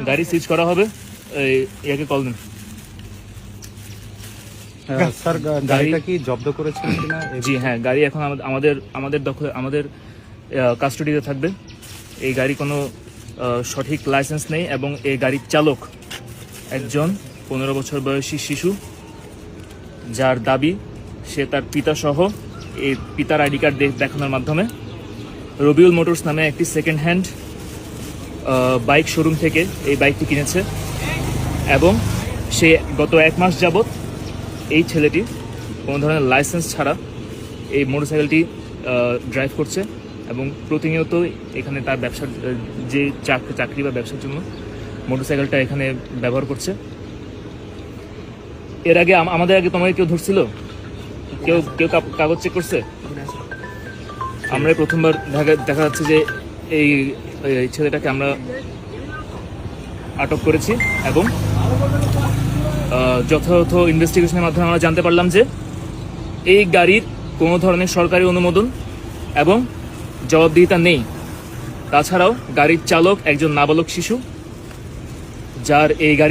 গাড়ি সিজ করা হবে। ইয়াকে কল দিন। স্যার গাড়িটা কি জব্দ করেছেন কিনা? জি হ্যাঁ, গাড়ি এখন আমাদের দখলে, আমাদের কাস্টডিতে থাকবে। এই গাড়ি কোনো সঠিক লাইসেন্স নেই এবং এই গাড়ির চালক একজন 15 বছর বয়সী শিশু, যার দাবি সে তার পিতা সহ এই পিতার আইডি কার্ড দেখানোর মাধ্যমে রবিউল মোটরস নামে একটি সেকেন্ড হ্যান্ড বাইক শোরুম থেকে এই বাইকটি কিনেছে এবং সে গত 1 মাস যাবৎ এই ছেলেটি কোনো ধরনের লাইসেন্স ছাড়া এই মোটরসাইকেলটি ড্রাইভ করছে এবং প্রতিনিয়ত এখানে তার ব্যবসার যে চাকরি বা ব্যবসার জন্য মোটরসাইকেলটা এখানে ব্যবহার করছে। এর আগে আমাদের আগে তোমাকে কেউ ধরছিল? কেউ কাগজ চেক করছে? আমরা প্রথমবার দেখা যাচ্ছে যে এই ছেলেটাকে আমরা আটক করেছি এবং যথাযথ ইনভেস্টিগেশনের মাধ্যমে আমরা জানতে পারলাম যে এই গাড়ির কোনো ধরনের সরকারি অনুমোদন এবং জবাবদিহিতা নেই। তাছাড়াও গাড়ির চালক একজন নাবালক শিশু, যার এই গাড়ি